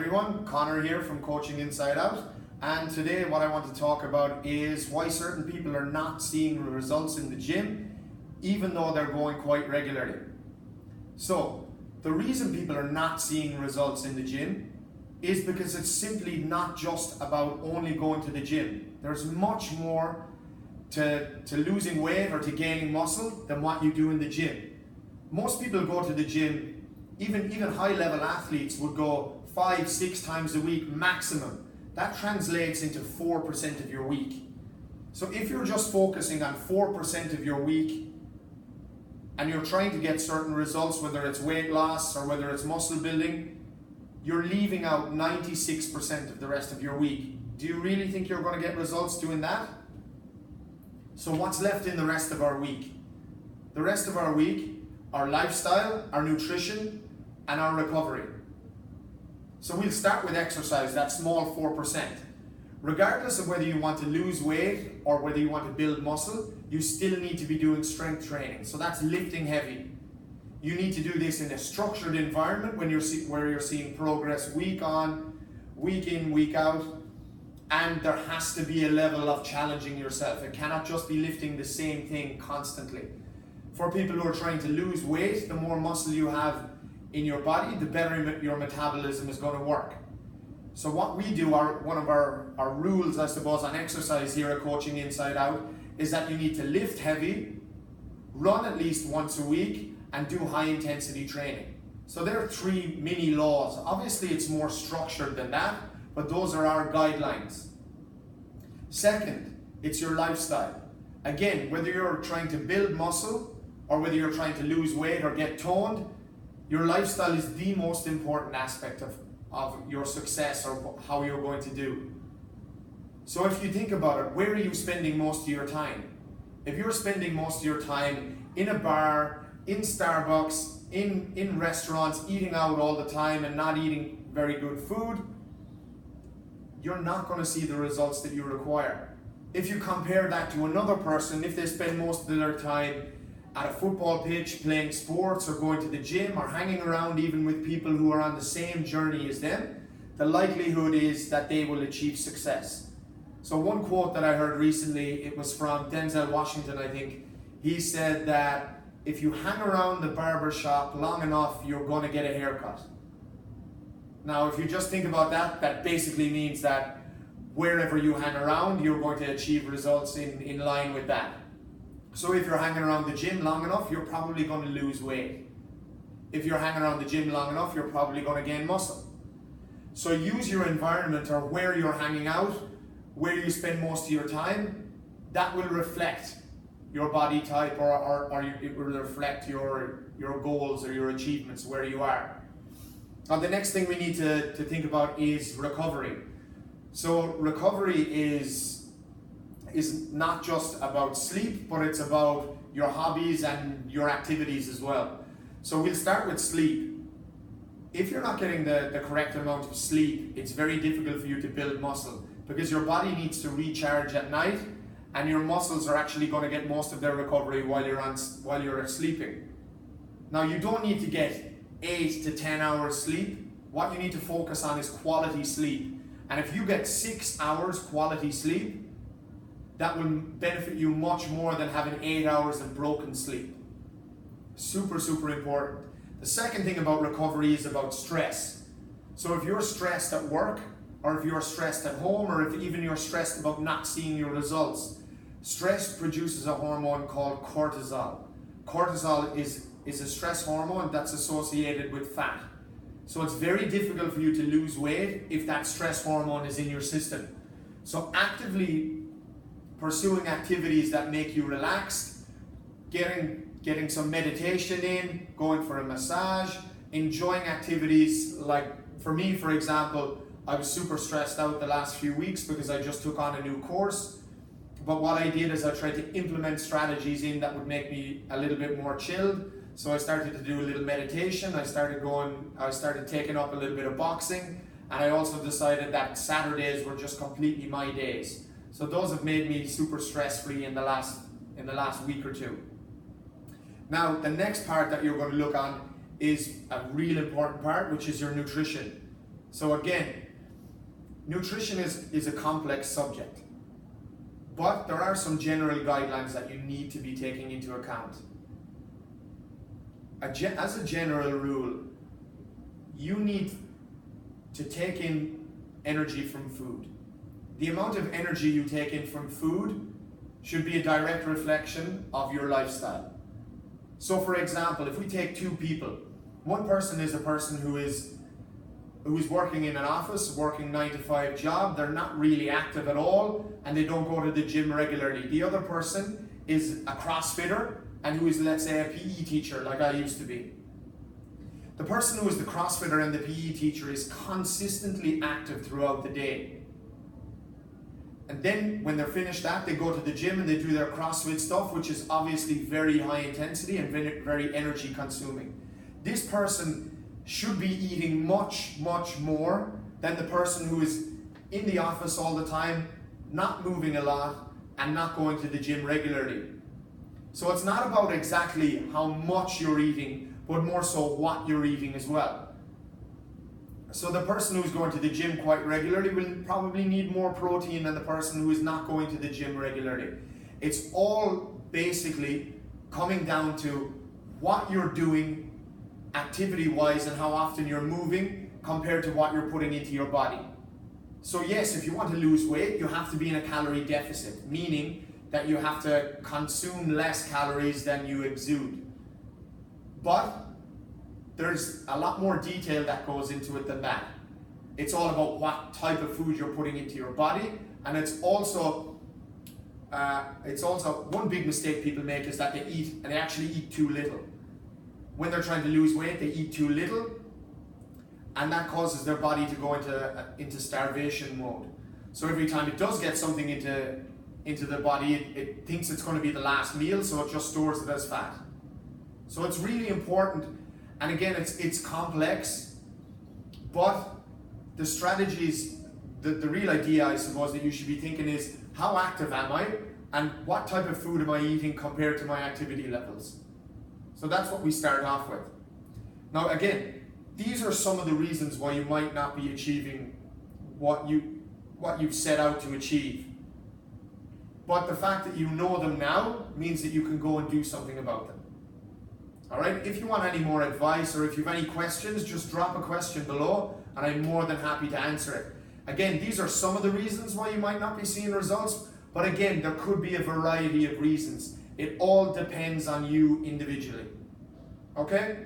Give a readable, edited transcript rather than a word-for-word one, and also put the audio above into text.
everyone, Connor here from Coaching Inside Out, and today what I want to talk about is why certain people are not seeing results in the gym even though they're going quite regularly. So the reason people are not seeing results in the gym is because it's simply not just about only going to the gym. There's much more to losing weight or to gaining muscle than what you do in the gym. Most people go to the gym, even high level athletes would go 5-6 times a week maximum. That translates into 4% of your week. So if you're just focusing on 4% of your week and you're trying to get certain results, whether it's weight loss or whether it's muscle building, you're leaving out 96% of the rest of your week. Do you really think you're going to get results doing that? So what's left in the rest of our week? The rest of our week, our lifestyle, our nutrition, and our recovery. So we'll start with exercise, that small 4%. Regardless of whether you want to lose weight or whether you want to build muscle, you still need to be doing strength training. So that's lifting heavy. You need to do this in a structured environment where you're seeing progress week on, week in, week out, and there has to be a level of challenging yourself. It cannot just be lifting the same thing constantly. For people who are trying to lose weight, the more muscle you have in your body, the better your metabolism is going to work. So what we do, one of our rules, I suppose, on exercise here at Coaching Inside Out is that you need to lift heavy, run at least once a week, and do high intensity training. So there are 3 mini laws. Obviously it's more structured than that, but those are our guidelines. Second, it's your lifestyle. Again, whether you're trying to build muscle or whether you're trying to lose weight or get toned, your lifestyle is the most important aspect of your success or how you're going to do. So if you think about it, where are you spending most of your time? If you're spending most of your time in a bar, in Starbucks, in restaurants, eating out all the time and not eating very good food, you're not going to see the results that you require. If you compare that to another person, if they spend most of their time at a football pitch, playing sports or going to the gym or hanging around even with people who are on the same journey as them, the likelihood is that they will achieve success. So one quote that I heard recently, it was from Denzel Washington, I think. He said that if you hang around the barber shop long enough, you're going to get a haircut. Now, if you just think about that, that basically means that wherever you hang around, you're going to achieve results in line with that. So if you're hanging around the gym long enough, you're probably going to lose weight. If you're hanging around the gym long enough, you're probably going to gain muscle. So use your environment or where you're hanging out, where you spend most of your time, that will reflect your body type or it will reflect your goals or your achievements where you are. Now the next thing we need to think about is recovery. So recovery is not just about sleep, but it's about your hobbies and your activities as well. So we'll start with sleep. If you're not getting the correct amount of sleep, it's very difficult for you to build muscle because your body needs to recharge at night and your muscles are actually going to get most of their recovery while you're sleeping. Now you don't need to get 8 to 10 hours sleep. What you need to focus on is quality sleep. And if you get 6 hours quality sleep, that will benefit you much more than having 8 hours of broken sleep. Super, super important. The second thing about recovery is about stress. So if you're stressed at work, or if you're stressed at home, or if even you're stressed about not seeing your results, stress produces a hormone called cortisol. Cortisol is a stress hormone that's associated with fat. So it's very difficult for you to lose weight if that stress hormone is in your system. So actively pursuing activities that make you relaxed, getting some meditation in, going for a massage, enjoying activities like, for me, for example, I was super stressed out the last few weeks because I just took on a new course. But what I did is I tried to implement strategies in that would make me a little bit more chilled. So I started to do a little meditation. I started taking up a little bit of boxing. And I also decided that Saturdays were just completely my days. So those have made me super stress-free in the last week or two. Now, the next part that you're going to look on is a real important part, which is your nutrition. So again, nutrition is a complex subject, but there are some general guidelines that you need to be taking into account. As a general rule, you need to take in energy from food. The amount of energy you take in from food should be a direct reflection of your lifestyle. So for example, if we take two people, one person is a person who is working in an office, working 9-to-5 job, they're not really active at all, and they don't go to the gym regularly. The other person is a CrossFitter, and who is, let's say, a PE teacher, like I used to be. The person who is the CrossFitter and the PE teacher is consistently active throughout the day. And then when they're finished that, they go to the gym and they do their CrossFit stuff, which is obviously very high intensity and very energy consuming. This person should be eating much, much more than the person who is in the office all the time, not moving a lot, and not going to the gym regularly. So it's not about exactly how much you're eating, but more so what you're eating as well. So the person who's going to the gym quite regularly will probably need more protein than the person who is not going to the gym regularly. It's all basically coming down to what you're doing activity-wise and how often you're moving compared to what you're putting into your body. So yes, if you want to lose weight, you have to be in a calorie deficit, meaning that you have to consume less calories than you exude. But there's a lot more detail that goes into it than that. It's all about what type of food you're putting into your body, and it's also one big mistake people make is that they actually eat too little. When they're trying to lose weight, they eat too little, and that causes their body to go into starvation mode. So every time it does get something into the body, it thinks it's going to be the last meal, so it just stores it as fat. So it's really important, and again, it's complex, but the strategies, the real idea, I suppose, that you should be thinking is, how active am I, and what type of food am I eating compared to my activity levels? So that's what we start off with. Now again, these are some of the reasons why you might not be achieving what you've set out to achieve. But the fact that you know them now means that you can go and do something about them. All right, if you want any more advice or if you have any questions, just drop a question below and I'm more than happy to answer it. Again, these are some of the reasons why you might not be seeing results, but again, there could be a variety of reasons. It all depends on you individually. Okay?